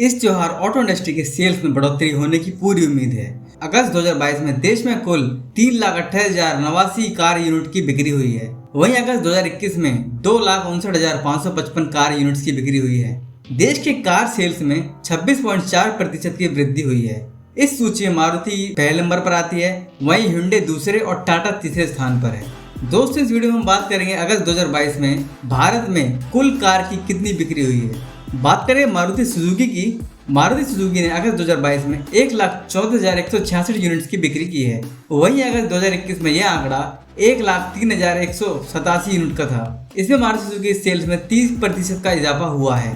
इस त्योहार auto industry के सेल्स में बढ़ोतरी होने की पूरी उम्मीद है। अगस्त 2022 में देश में कुल 3,28,089 कार यूनिट की बिक्री हुई है। वहीं अगस्त 2021 में 2,59,555 कार यूनिट्स की बिक्री हुई है। देश के कार सेल्स में 26.4% की वृद्धि हुई है। इस सूची में मारुति पहले नंबर पर आती है, वहीं hyundai दूसरे और टाटा तीसरे स्थान पर है। दोस्तों, इस वीडियो में हम बात करेंगे अगस्त 2022 में भारत में कुल कार की कितनी बिक्री हुई है। बात करें मारुति सुजुकी की। मारुति सुजुकी ने अगस्त 2022 में 1,14,166 यूनिट्स की बिक्री की है। वहीं अगस्त 2021 में यह आंकड़ा 1,03,187 यूनिट का था। इसमें मारुति सुजुकी सेल्स में 30% का इजाफा हुआ है।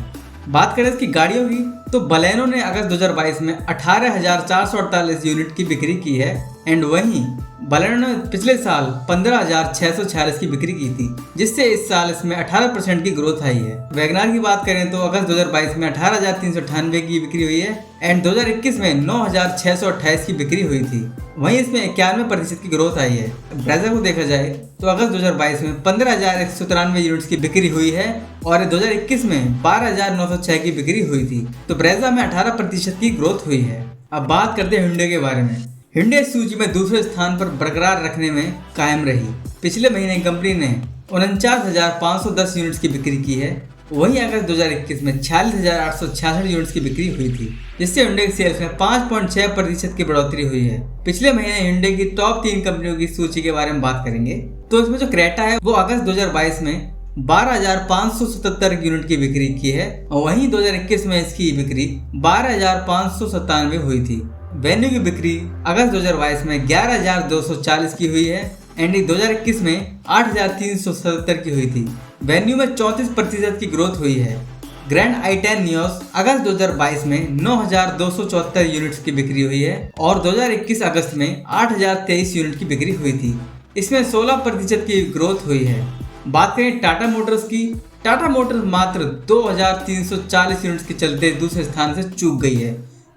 बात करें इसकी गाड़ियों की तो बलेनो ने अगस्त 2022 में 18,448 यूनिट की बिक्री की है एंड वहीं बलेनो ने पिछले साल 15,646 की बिक्री की थी, जिससे इस साल इसमें 18% की ग्रोथ आई है। वैगनार की बात करें तो अगस्त 2022 में 18,398 की बिक्री हुई है एंड 2021 में 9,628 की बिक्री हुई थी। वहीं इसमें 91% की ग्रोथ आई है। ब्रेजा को देखा जाए तो अगस्त 2022 में 15,193 यूनिट्स की बिक्री हुई है और 2021 में 12,906 की बिक्री हुई थी, तो ब्रेजा में 18% की ग्रोथ हुई है। अब बात करते हैं hyundai के बारे में। hyundai सूची में दूसरे स्थान पर बरकरार रखने में कायम रही। पिछले महीने कंपनी ने 49,510 यूनिट्स की बिक्री की है। वहीं अगस्त 2021 में 46,866 यूनिट्स की बिक्री हुई थी, जिससे hyundai की सेल्स में 5.6% की बढ़ोतरी हुई है। पिछले महीने hyundai की टॉप 3 कंपनियों की सूची के बारे में बात करेंगे तो इसमें जो क्रेटा है वो अगस्त 2022 में 12,577 यूनिट की बिक्री की है और वहीं 2021 में इसकी बिक्री 12,597 हुई थी। वेन्यू की बिक्री अगस्त 2022 में 11,240 की हुई है एंड 2021 में 8,377 की हुई थी। वेन्यू में 34% की ग्रोथ हुई है। ग्रैंड i10 नियोस अगस्त 2022 में 9,274 यूनिट्स की बिक्री हुई है और 2021 अगस्त में 8,023 यूनिट की बिक्री हुई थी। इसमें 16% की ग्रोथ हुई है। बात करें टाटा मोटर्स की। टाटा मोटर्स मात्र 2,340 यूनिट्स के चलते दूसरे स्थान से चूक गई है।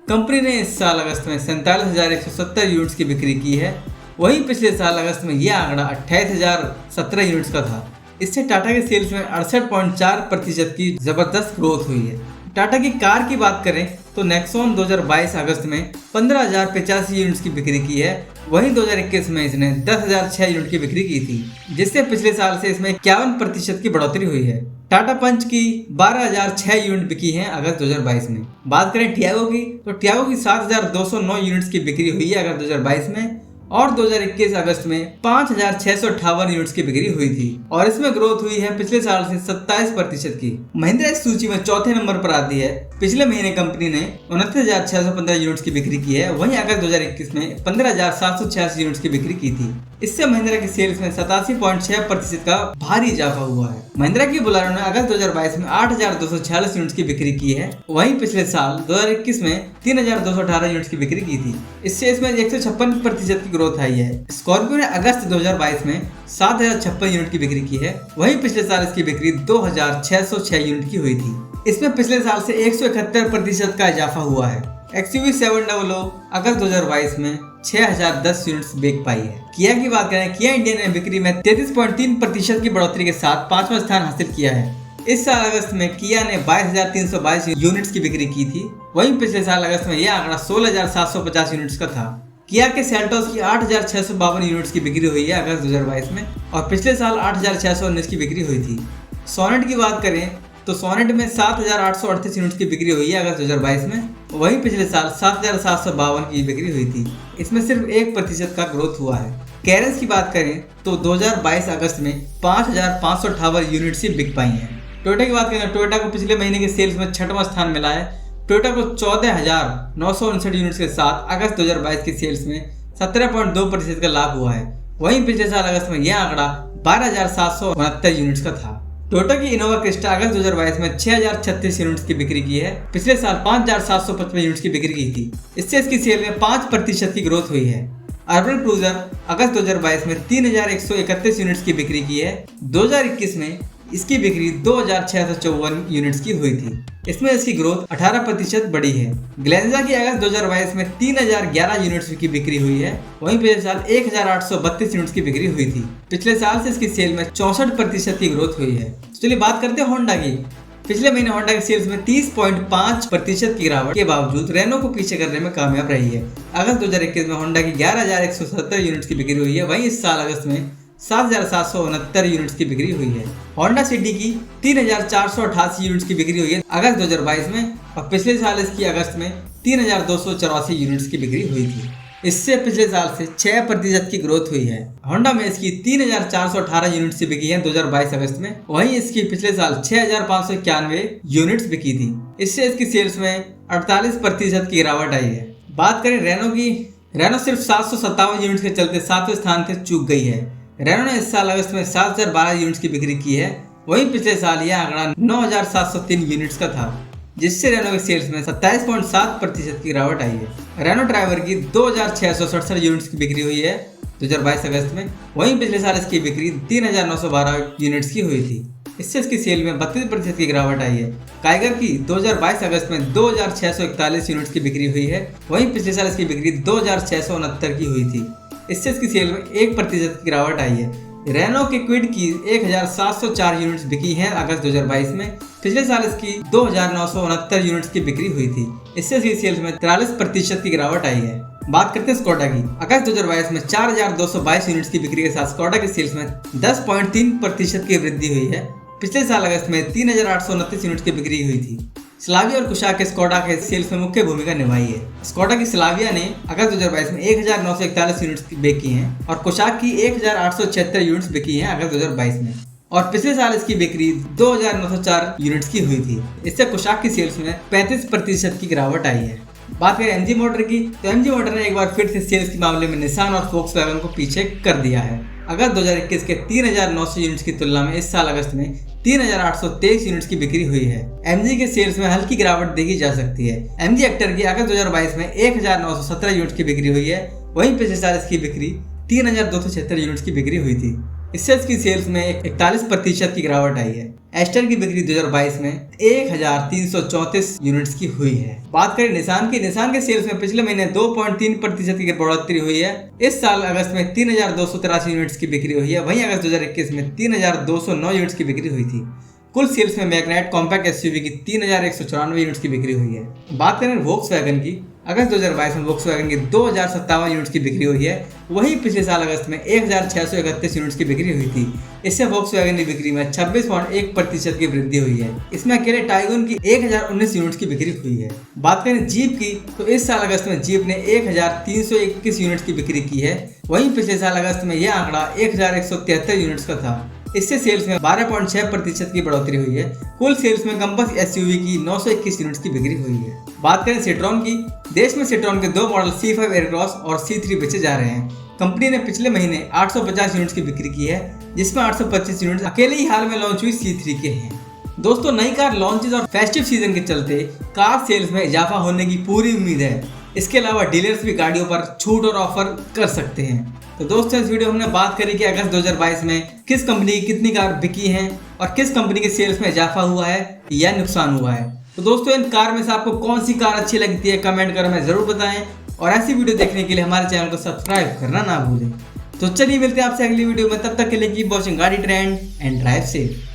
कंपनी ने इस साल अगस्त में 47,170 यूनिट्स की बिक्री की है। वहीं पिछले साल अगस्त में यह आंकड़ा 28,017 यूनिट्स का था। इससे टाटा के सेल्स में 68.4% की जबरदस्त ग्रोथ हुई है। टाटा की कार की बात करें तो नेक्सॉन 2022 अगस्त में 15,085 यूनिट्स की बिक्री की है। वहीं 2021 में इसने 10,006 यूनिट की बिक्री की थी, जिससे पिछले साल से इसमें 51% की बढ़ोतरी हुई है। टाटा पंच की 12,006 यूनिट बिकी हैं अगस्त 2022 में। बात करें टियागो की तो टियागो की 7,209 यूनिट्स की बिक्री हुई है अगस्त 2022 में और 2021 अगस्त में 5,658 यूनिट्स की बिक्री हुई थी और इसमें ग्रोथ हुई है पिछले साल से 27% की। महिंद्रा इस सूची में चौथे नंबर पर आती है। पिछले महीने कंपनी ने 29,615 यूनिट्स की बिक्री की है। वहीं अगस्त 2021 में 15,786 यूनिट्स की बिक्री की थी। इससे महिंद्रा की सेल्स में 87.6% का भारी इजाफा हुआ है। महिंद्रा की बोलेरो ने अगस्त 2022 में 8,246 यूनिट्स की बिक्री की है। वहीं पिछले साल 2021 में 3,218 यूनिट्स की बिक्री की थी। इससे इसमें 156% की ग्रोथ आई है। स्कॉर्पियो ने अगस्त 2022 में 7,056 यूनिट की बिक्री की है। वहीं पिछले साल इसकी बिक्री 2,606 यूनिट की हुई थी। इसमें पिछले साल से 171% का इजाफा हुआ है। XUV 700 अगस्त 2022 में 6,010 यूनिट्स बेच पाई है। किया की बात करें, किया इंडिया ने बिक्री में 33.3% की बढ़ोतरी के साथ 5वां स्थान हासिल किया है। इस साल अगस्त में किया ने 22,322 यूनिट्स की बिक्री की थी। वहीं पिछले साल अगस्त में यह आंकड़ा 16,750 यूनिट्स का था। किया के सेल्टोस की 8,652 यूनिट्स की बिक्री हुई है अगस्त 2022 में और पिछले साल 8,619 की बिक्री हुई थी। सोनेट की बात करें तो सोनेट में 7,838 यूनिट्स की बिक्री हुई है अगस्त 2022 में। वहीं पिछले साल 7,752 की बिक्री हुई थी। इसमें सिर्फ 1% का ग्रोथ हुआ है। कैरेंस की बात करें तो 2022 अगस्त में 5,558 यूनिट्स ही बिक पाई हैं। टोयोटा की बात करें, टोयोटा को पिछले महीने के सेल्स में 6वां स्थान मिला है। टोयोटा को 14,959 यूनिट्स के साथ अगस्त 2022 की सेल्स में 17.2% का लाभ हुआ है। वहीं पिछले साल अगस्त में यह आंकड़ा 12,769 यूनिट्स का था। टोयोटा की इनोवा क्रिस्टा अगस्त 2022 में 6,036 यूनिट्स की बिक्री की है। पिछले साल 5,755 यूनिट्स की बिक्री की थी। इससे इसकी सेल में 5% की ग्रोथ हुई है। अर्बन क्रूजर अगस्त 2022 में 3,131 यूनिट्स की बिक्री की है। 2021 में इसकी बिक्री 2,654 यूनिट्स की हुई थी। इसमें इसकी ग्रोथ 18% बढ़ी है। ग्लेंजा की अगस्त 2022 में 3,011 यूनिट्स की बिक्री हुई है। वहीं पिछले साल 1,832 यूनिट्स की बिक्री हुई थी। पिछले साल से इसकी सेल में 64% की ग्रोथ हुई है। चलिए बात करते हैं होंडा की। पिछले महीने होंडा के सेल्स में 30.5% की गिरावट के बावजूद रेनो को पीछे करने में कामयाब रही है। अगस्त 2021 में होंडा की 11,170 यूनिट्स की बिक्री हुई है। वहीं इस साल अगस्त में 7,769 यूनिट्स की बिक्री हुई है। होंडा सिटी की 3,488 यूनिट्स की बिक्री हुई है अगस्त 2022 में, और पिछले साल इसकी अगस्त में 3,284 यूनिट्स की बिक्री हुई थी। इससे पिछले साल से 6% की ग्रोथ हुई है। होंडा में इसकी 3,418 यूनिट्स बिकी है 2022 अगस्त में। वहीं इसकी पिछले साल 6,591 यूनिट्स बिकी थी। इससे इसकी सेल्स में 48% की गिरावट आई है। बात करें रेनो की, रेनो सिर्फ 757 यूनिट्स के चलते 7वें स्थान से चूक गई है। रेनो ने इस साल अगस्त में 7,012 यूनिट्स की बिक्री की है। वहीं पिछले साल यह आंकड़ा 9,703 यूनिट्स का था, जिससे रेनो के सेल्स में 27.7% की गिरावट आई है। रेनो ड्राइवर की 2,667 यूनिट्स की बिक्री हुई है 2022 अगस्त में। वहीं पिछले साल इसकी बिक्री 3,912 यूनिट्स की हुई थी। इससे इसकी सेल में 32% की गिरावट आई है। काइगर की 2022 अगस्त में 2,641 यूनिट्स की बिक्री हुई है। वहीं पिछले साल इसकी बिक्री 2,669 की हुई थी। इससे इसकी सेल में 1% की गिरावट आई है। रेनो के क्विड की 1,704 यूनिट्स बिकी हैं अगस्त 2022 में। पिछले साल इसकी 2,969 यूनिट्स की बिक्री हुई थी। इससे इसकी सेल्स में 43% की गिरावट आई है। बात करते हैं स्कोडा की। अगस्त 2022 में 4,222 यूनिट्स की बिक्री के साथ स्कोडा की सेल्स में 10.3% की वृद्धि हुई है। पिछले साल अगस्त में 3,829 यूनिट्स की बिक्री हुई थी। स्लाविया और कुशाक स्कोडा के सेल्स में मुख्य भूमिका निभाई है। स्कोडा की स्लाविया ने अगस्त 2022 में 1,941 यूनिट्स बिकी हैं और कुशाक की 1,876 यूनिट्स बिकी हैं अगस्त 2022 में, और पिछले साल इसकी बिक्री 2,904 यूनिट्स की हुई थी। इससे कुशाक की सेल्स में 35% की गिरावट आई है। बात करें एमजी मोटर की, तो एमजी मोटर ने एक बार फिर से सेल्स के मामले में निसान और फोक्सवैगन को पीछे कर दिया है। अगस्त 2021 के 3,900 यूनिट्स की तुलना में इस साल अगस्त में 3,823 यूनिट्स की बिक्री हुई है। एमजी के सेल्स में हल्की गिरावट देखी जा सकती है। एमजी हेक्टर की अगस्त 2022 में 1,917 यूनिट्स की बिक्री हुई है। वहीं पिछले साल इसकी बिक्री 3,276 यूनिट्स की बिक्री हुई थी। इससे इसकी सेल्स में 41% की गिरावट आई है। एस्टर की बिक्री 2022 में 1,334 यूनिट्स की हुई है। बात करें निसान की, निसान के सेल्स में पिछले महीने 2.3% की बढ़ोतरी हुई है। इस साल अगस्त में 3,283 यूनिट्स की बिक्री हुई है। वहीं अगस्त 2021 में 3,209 यूनिट्स की बिक्री हुई थी। कुल सेल्स में मैग्नाइट कॉम्पैक्ट एसयूवी की 3,194 यूनिट्स की बिक्री हुई है। बात करें वोक्सवैगन की, अगस्त 2022 में वोक्सवैगन की 2,057 यूनिट्स की बिक्री हुई है। वहीं पिछले साल अगस्त में 1,631 यूनिट्स की बिक्री हुई थी। इससे वोक्सवैगन की बिक्री में 26.1% की वृद्धि हुई है। इसमें अकेले टाइगोन की 1,019 यूनिट्स की बिक्री हुई है। बात करें जीप की, तो इस साल अगस्त में जीप ने 1,321 यूनिट्स की बिक्री की है। वहीं पिछले साल अगस्त में यह आंकड़ा 1,173 यूनिट्स का था। इससे सेल्स में 12.6% की बढ़ोतरी हुई है। कुल सेल्स में कंपस एसयूवी की 921 यूनिट्स की बिक्री हुई है। बात करें सिट्रॉन की, देश में सिट्रॉन के 2 मॉडल C5 एयरक्रॉस और C3 बेचे जा रहे हैं। कंपनी ने पिछले महीने 850 यूनिट्स की बिक्री की है, जिसमें 825 यूनिट्स अकेले ही हाल में लॉन्च हुई C3 के हैं। दोस्तों, नई कार लॉन्चेस और फेस्टिव सीजन के चलते कार सेल्स में इजाफा होने की पूरी उम्मीद है। इसके अलावा डीलर्स भी गाड़ियों पर छूट और ऑफर कर सकते हैं। तो दोस्तों, इस वीडियो में हमने बात करी कि अगस्त 2022 में किस कंपनी की कितनी कार बिकी हैं और किस कंपनी के सेल्स में इजाफा हुआ है या नुकसान हुआ है। तो दोस्तों, इन कार में से आपको कौन सी कार अच्छी लगती है कमेंट कर हमें जरूर बताएं, और ऐसी वीडियो देखने के लिए हमारे चैनल को सब्सक्राइब करना ना भूलें। तो चलिए मिलते हैं आपसे अगली वीडियो में, तब तक के लिए कीप वॉचिंग गाड़ी ट्रेंड एंड ड्राइव सेफ।